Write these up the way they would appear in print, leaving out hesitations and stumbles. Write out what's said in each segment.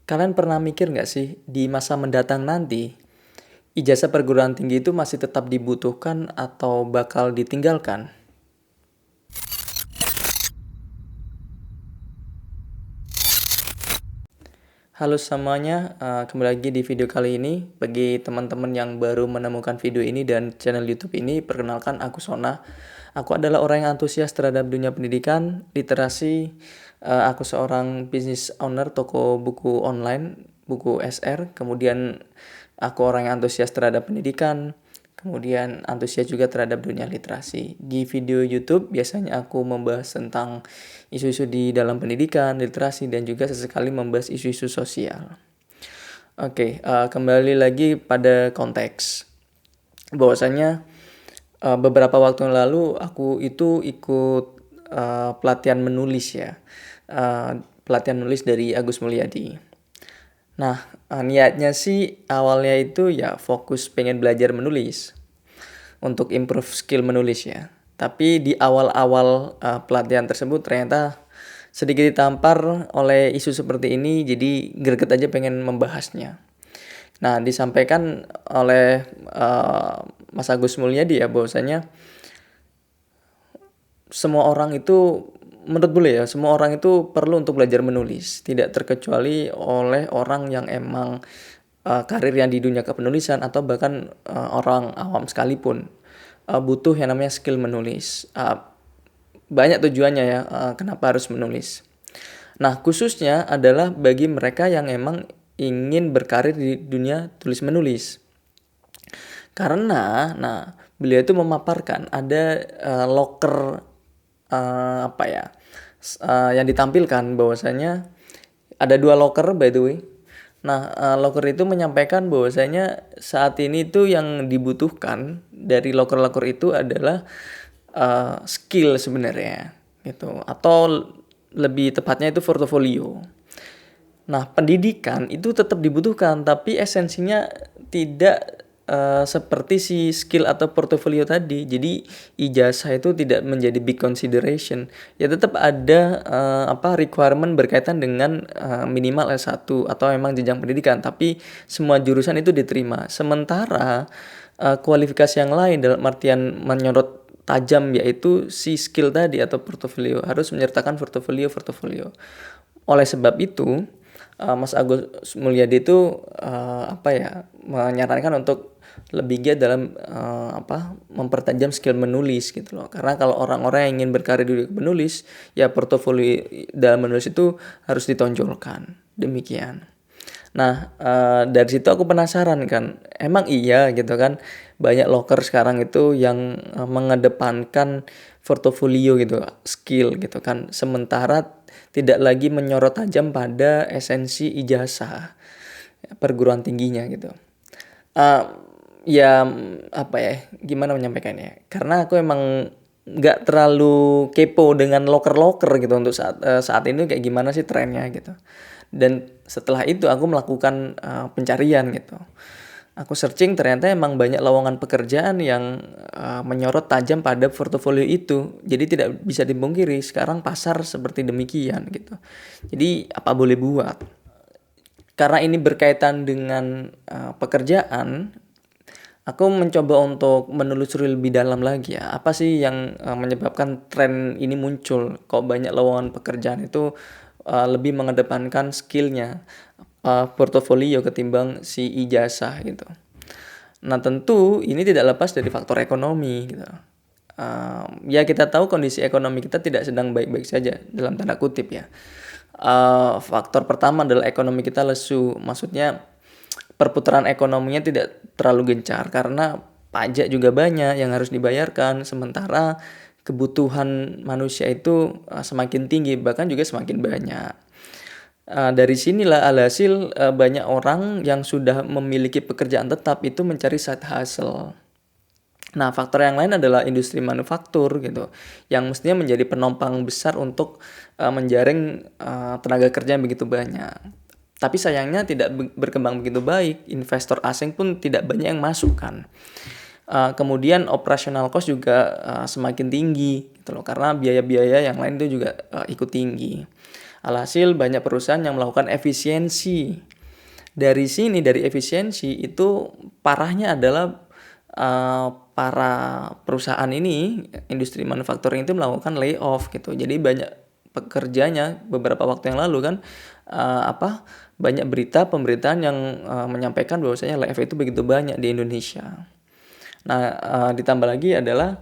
Kalian pernah mikir nggak sih, di masa mendatang nanti, ijazah perguruan tinggi itu masih tetap dibutuhkan atau bakal ditinggalkan? Halo semuanya, kembali lagi di video kali ini. Bagi teman-teman yang baru menemukan video ini dan channel YouTube ini, perkenalkan aku Sona. Aku adalah orang yang antusias terhadap dunia pendidikan, literasi. Aku seorang business owner toko buku online, buku SR. Kemudian aku orang yang antusias terhadap pendidikan, kemudian antusias juga terhadap dunia literasi. Di video YouTube biasanya aku membahas tentang isu-isu di dalam pendidikan, literasi, dan juga sesekali membahas isu-isu sosial. Oke, kembali lagi pada konteks. Bahwasanya beberapa waktu yang lalu aku itu ikut pelatihan menulis ya. Pelatihan menulis dari Agus Mulyadi. Nah, niatnya sih awalnya itu ya fokus pengen belajar menulis untuk improve skill menulis ya. Tapi di awal-awal pelatihan tersebut ternyata sedikit ditampar oleh isu seperti ini, jadi greget aja pengen membahasnya. Nah, disampaikan oleh Mas Agus Mulyadi ya bahwasanya semua orang itu, menurut beliau ya, semua orang itu perlu untuk belajar menulis, tidak terkecuali oleh orang yang emang karirnya di dunia kepenulisan atau bahkan orang awam sekalipun butuh yang namanya skill menulis. Banyak tujuannya ya, kenapa harus menulis. Nah, khususnya adalah bagi mereka yang emang ingin berkarir di dunia tulis menulis. Karena, nah, beliau itu memaparkan ada loker apa ya, yang ditampilkan bahwasanya ada 2 loker by the way. Nah, loker itu menyampaikan bahwasanya saat ini tuh yang dibutuhkan dari loker-loker itu adalah skill sebenarnya gitu, atau lebih tepatnya itu portofolio. Nah, pendidikan itu tetap dibutuhkan, tapi esensinya tidak seperti si skill atau portofolio tadi. Jadi ijazah itu tidak menjadi big consideration. Ya tetap ada requirement berkaitan dengan minimal S1 atau memang jenjang pendidikan, tapi semua jurusan itu diterima. Sementara kualifikasi yang lain dalam artian menyorot tajam yaitu si skill tadi atau portofolio, harus menyertakan portofolio. Oleh sebab itu, Mas Agus Mulyadi itu menyarankan untuk lebih giat dalam mempertajam skill menulis gitu loh. Karena kalau orang-orang yang ingin berkarir di menulis, ya portofolio dalam menulis itu harus ditonjolkan. Demikian. Nah, dari situ aku penasaran kan, emang iya gitu kan, banyak loker sekarang itu yang mengedepankan portofolio gitu, skill gitu kan, sementara tidak lagi menyorot tajam pada esensi ijazah perguruan tingginya gitu. Uh, ya apa ya, gimana menyampaikannya? Karena aku emang nggak terlalu kepo dengan loker-loker gitu untuk saat ini kayak gimana sih trennya gitu. Dan setelah itu aku melakukan pencarian gitu. Aku searching ternyata emang banyak lowongan pekerjaan yang menyorot tajam pada portofolio itu. Jadi tidak bisa dipungkiri sekarang pasar seperti demikian gitu. Jadi apa boleh buat. Karena ini berkaitan dengan pekerjaan, aku mencoba untuk menelusuri lebih dalam lagi ya. Apa sih yang menyebabkan tren ini muncul? Kok banyak lowongan pekerjaan itu lebih mengedepankan skillnya, portofolio ketimbang si ijazah gitu. Nah tentu ini tidak lepas dari faktor ekonomi gitu. Ya kita tahu kondisi ekonomi kita tidak sedang baik-baik saja dalam tanda kutip ya. Faktor pertama adalah ekonomi kita lesu, maksudnya perputaran ekonominya tidak terlalu gencar karena pajak juga banyak yang harus dibayarkan, sementara kebutuhan manusia itu semakin tinggi, bahkan juga semakin banyak. Dari sinilah alhasil banyak orang yang sudah memiliki pekerjaan tetap itu mencari side hustle. Nah, faktor yang lain adalah industri manufaktur gitu, yang mestinya menjadi penopang besar untuk menjaring tenaga kerja yang begitu banyak. Tapi sayangnya tidak berkembang begitu baik, investor asing pun tidak banyak yang masuk kan. Kemudian operasional cost juga semakin tinggi gitu loh, karena biaya-biaya yang lain itu juga ikut tinggi. Alhasil banyak perusahaan yang melakukan efisiensi. Dari sini, dari efisiensi itu parahnya adalah para perusahaan ini, industri manufacturing itu melakukan layoff gitu. Jadi banyak pekerjanya beberapa waktu yang lalu kan banyak berita pemberitaan yang menyampaikan bahwasanya layoff itu begitu banyak di Indonesia. Nah, ditambah lagi adalah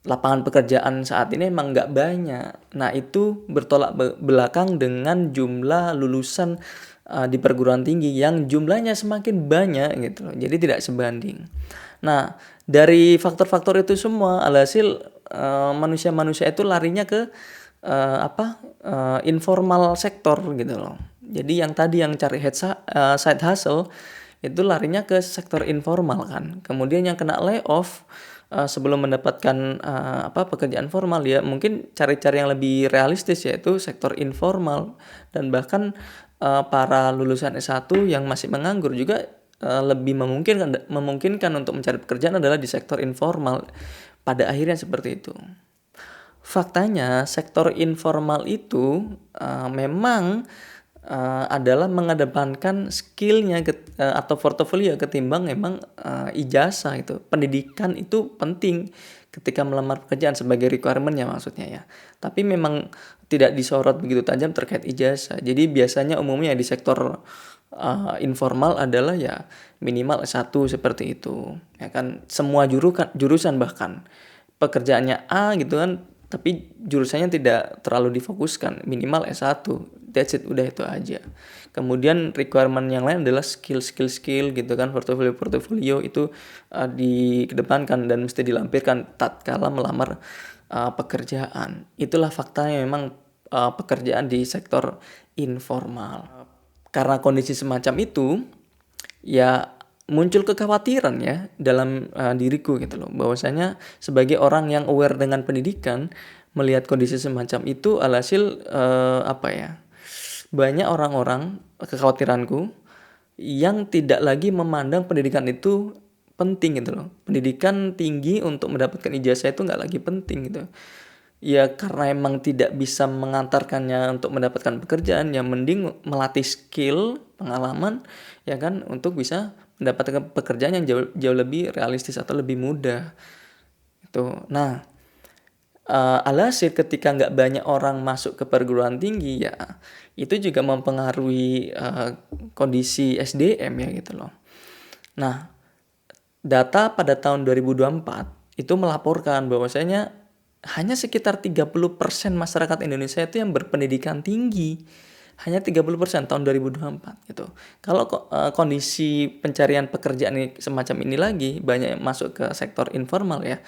lapangan pekerjaan saat ini emang nggak banyak. Nah, itu bertolak belakang dengan jumlah lulusan di perguruan tinggi yang jumlahnya semakin banyak gitu loh. Jadi tidak sebanding. Nah, dari faktor-faktor itu semua alhasil manusia-manusia itu larinya ke informal sektor gitu loh. Jadi yang tadi yang cari side hustle itu larinya ke sektor informal kan. Kemudian yang kena layoff sebelum mendapatkan pekerjaan formal ya mungkin cari-cari yang lebih realistis yaitu sektor informal, dan bahkan para lulusan S1 yang masih menganggur juga lebih memungkinkan untuk mencari pekerjaan adalah di sektor informal. Pada akhirnya seperti itu. Faktanya sektor informal itu memang adalah mengedepankan skillnya atau portofolio ketimbang memang ijazah itu. Pendidikan itu penting ketika melamar pekerjaan sebagai requirement-nya maksudnya ya. Tapi memang tidak disorot begitu tajam terkait ijazah. Jadi biasanya umumnya di sektor informal adalah ya minimal S1 seperti itu. Ya kan semua jurusan bahkan pekerjaannya A gitu kan, tapi jurusannya tidak terlalu difokuskan, minimal S1. That's it, udah itu aja. Kemudian requirement yang lain adalah skill gitu kan, portofolio itu dikedepankan dan mesti dilampirkan tatkala melamar pekerjaan. Itulah faktanya memang pekerjaan di sektor informal. Karena kondisi semacam itu, ya muncul kekhawatiran ya dalam diriku gitu loh, bahwasanya sebagai orang yang aware dengan pendidikan, melihat kondisi semacam itu alhasil banyak orang-orang, kekhawatiranku, yang tidak lagi memandang pendidikan itu penting gitu loh. Pendidikan tinggi untuk mendapatkan ijazah itu nggak lagi penting gitu. Ya karena emang tidak bisa mengantarkannya untuk mendapatkan pekerjaan, yang mending melatih skill, pengalaman ya kan, untuk bisa mendapatkan pekerjaan yang jauh lebih realistis atau lebih mudah. Itu. Nah, alhasil ketika nggak banyak orang masuk ke perguruan tinggi ya itu juga mempengaruhi kondisi SDM ya gitu loh. Nah, data pada tahun 2024 itu melaporkan bahwasanya hanya sekitar 30% masyarakat Indonesia itu yang berpendidikan tinggi. Hanya 30% tahun 2024 gitu. Kalau kondisi pencarian pekerjaan ini semacam ini lagi, banyak yang masuk ke sektor informal ya,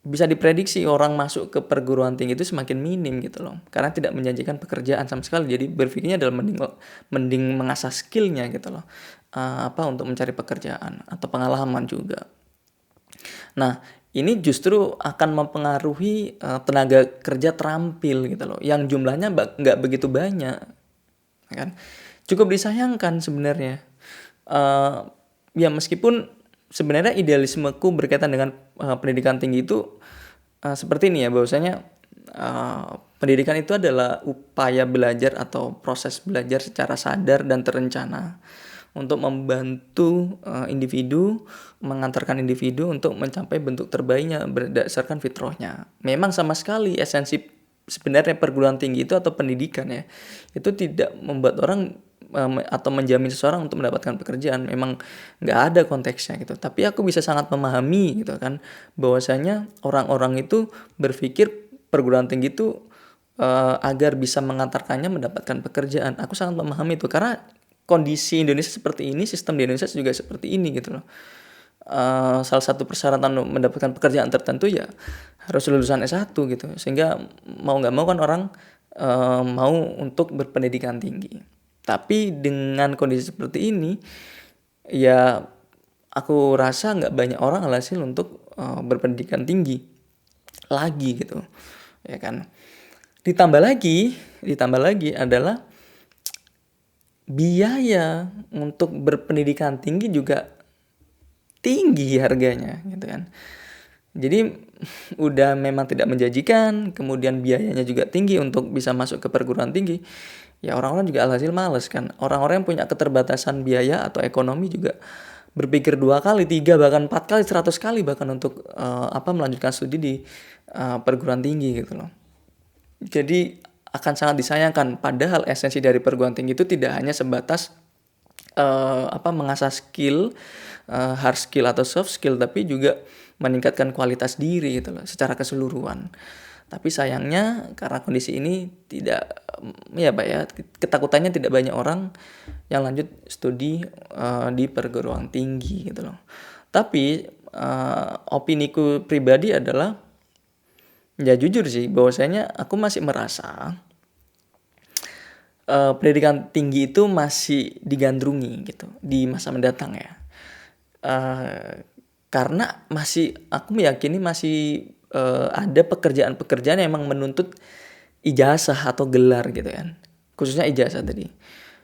bisa diprediksi orang masuk ke perguruan tinggi itu semakin minim gitu loh. Karena tidak menjanjikan pekerjaan sama sekali. Jadi berpikirnya adalah mending mengasah skillnya gitu loh. Untuk mencari pekerjaan atau pengalaman juga. Nah, ini justru akan mempengaruhi tenaga kerja terampil gitu loh, yang jumlahnya nggak begitu banyak, kan? Cukup disayangkan sebenarnya. Ya meskipun sebenarnya idealismeku berkaitan dengan pendidikan tinggi itu seperti ini ya, bahwasanya pendidikan itu adalah upaya belajar atau proses belajar secara sadar dan terencana untuk membantu individu, mengantarkan individu untuk mencapai bentuk terbaiknya berdasarkan fitrahnya. Memang sama sekali esensi sebenarnya perguruan tinggi itu atau pendidikan ya, itu tidak membuat orang atau menjamin seseorang untuk mendapatkan pekerjaan. Memang nggak ada konteksnya gitu. Tapi aku bisa sangat memahami gitu kan, bahwasanya orang-orang itu berpikir perguruan tinggi itu agar bisa mengantarkannya mendapatkan pekerjaan. Aku sangat memahami itu karena kondisi Indonesia seperti ini, sistem di Indonesia juga seperti ini gitu loh. Salah satu persyaratan untuk mendapatkan pekerjaan tertentu ya harus lulusan S1 gitu. Sehingga mau nggak mau kan orang mau untuk berpendidikan tinggi. Tapi dengan kondisi seperti ini, ya aku rasa nggak banyak orang alhasil untuk berpendidikan tinggi lagi gitu, ya kan. Ditambah lagi adalah biaya untuk berpendidikan tinggi juga tinggi harganya gitu kan. Jadi udah memang tidak menjanjikan, kemudian biayanya juga tinggi untuk bisa masuk ke perguruan tinggi. Ya orang-orang juga alhasil males kan. Orang-orang yang punya keterbatasan biaya atau ekonomi juga berpikir 2 kali, 3 bahkan 4 kali, 100 kali bahkan untuk melanjutkan studi di perguruan tinggi gitu loh. Jadi akan sangat disayangkan padahal esensi dari perguruan tinggi itu tidak hanya sebatas mengasah skill, hard skill atau soft skill, tapi juga meningkatkan kualitas diri gitu loh secara keseluruhan. Tapi sayangnya karena kondisi ini tidak, ya Pak ya, ketakutannya tidak banyak orang yang lanjut studi di perguruan tinggi gitu loh. Tapi opiniku pribadi adalah, ya jujur sih bahwasanya aku masih merasa pendidikan tinggi itu masih digandrungi gitu di masa mendatang ya. Karena aku meyakini masih ada pekerjaan-pekerjaan yang emang menuntut ijazah atau gelar gitu kan. Khususnya ijazah tadi.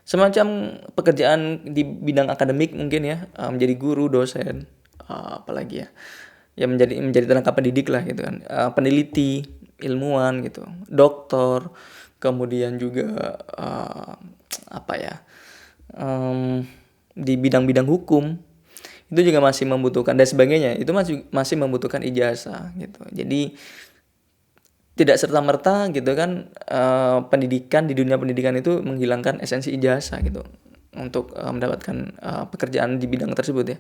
Semacam pekerjaan di bidang akademik mungkin ya, menjadi guru, dosen, apalagi ya. Ya menjadi tenaga pendidik lah gitu kan. Peneliti, ilmuwan gitu, doktor, kemudian juga di bidang-bidang hukum itu juga masih membutuhkan dan sebagainya, itu masih membutuhkan ijazah gitu. Jadi tidak serta-merta gitu kan pendidikan di dunia pendidikan itu menghilangkan esensi ijazah gitu untuk mendapatkan pekerjaan di bidang tersebut ya.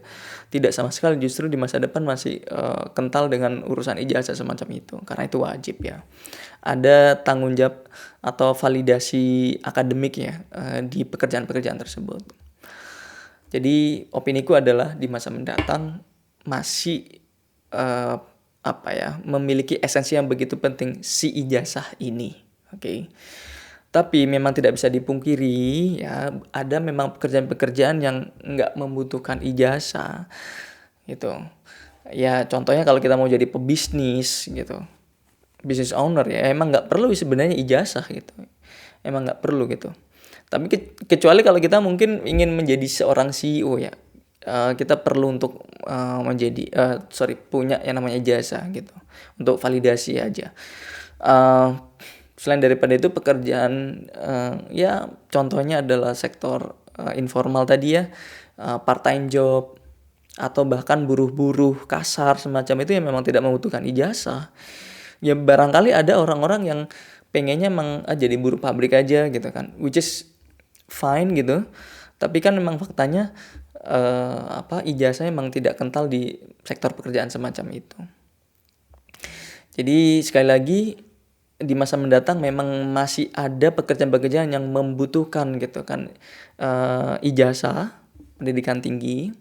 Tidak sama sekali, justru di masa depan masih kental dengan urusan ijazah semacam itu karena itu wajib ya. Ada tanggung jawab atau validasi akademik ya di pekerjaan-pekerjaan tersebut. Jadi opiniku adalah di masa mendatang masih memiliki esensi yang begitu penting si ijazah ini. Oke. Tapi memang tidak bisa dipungkiri ya, ada memang pekerjaan-pekerjaan yang nggak membutuhkan ijazah gitu. Ya contohnya kalau kita mau jadi pebisnis gitu, business owner ya emang nggak perlu sebenarnya ijazah gitu. Emang nggak perlu gitu. Tapi kecuali kalau kita mungkin ingin menjadi seorang CEO ya, kita perlu untuk punya yang namanya ijazah gitu untuk validasi aja. Selain daripada itu pekerjaan ya contohnya adalah sektor informal tadi ya, part time job atau bahkan buruh-buruh kasar semacam itu yang memang tidak membutuhkan ijazah. Ya barangkali ada orang-orang yang pengennya emang jadi buruh pabrik aja gitu kan, which is fine gitu. Tapi kan memang faktanya ijazahnya memang tidak kental di sektor pekerjaan semacam itu. Jadi sekali lagi di masa mendatang memang masih ada pekerjaan-pekerjaan yang membutuhkan gitu kan ijazah pendidikan tinggi,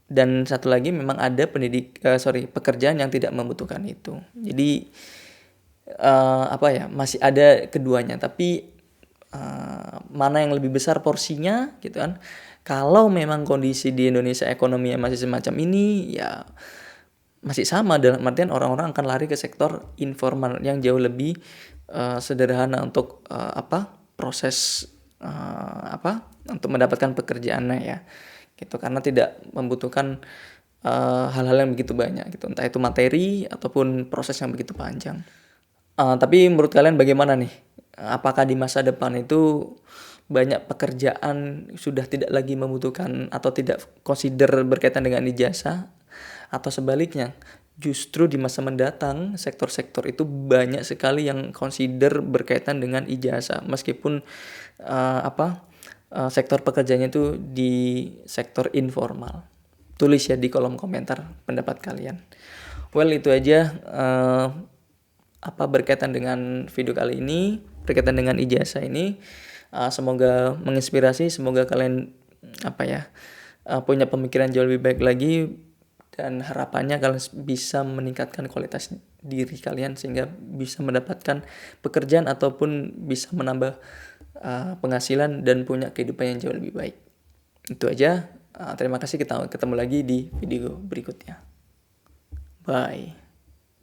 dan satu lagi memang ada pekerjaan yang tidak membutuhkan itu. Jadi masih ada keduanya, tapi mana yang lebih besar porsinya gitu kan. Kalau memang kondisi di Indonesia ekonominya masih semacam ini ya masih sama, dalam artian orang-orang akan lari ke sektor informal yang jauh lebih sederhana untuk proses untuk mendapatkan pekerjaannya ya gitu, karena tidak membutuhkan hal-hal yang begitu banyak gitu, entah itu materi ataupun proses yang begitu panjang. Tapi menurut kalian bagaimana nih? Apakah di masa depan itu banyak pekerjaan sudah tidak lagi membutuhkan atau tidak consider berkaitan dengan ijazah, atau sebaliknya justru di masa mendatang sektor-sektor itu banyak sekali yang consider berkaitan dengan ijazah meskipun sektor pekerjaannya itu di sektor informal? Tulis ya di kolom komentar pendapat kalian. Well, itu aja berkaitan dengan video kali ini, berkaitan dengan ijazah ini. Semoga menginspirasi, semoga kalian punya pemikiran jauh lebih baik lagi, dan harapannya kalian bisa meningkatkan kualitas diri kalian sehingga bisa mendapatkan pekerjaan ataupun bisa menambah penghasilan dan punya kehidupan yang jauh lebih baik. Itu aja. Terima kasih, kita ketemu lagi di video berikutnya. Bye.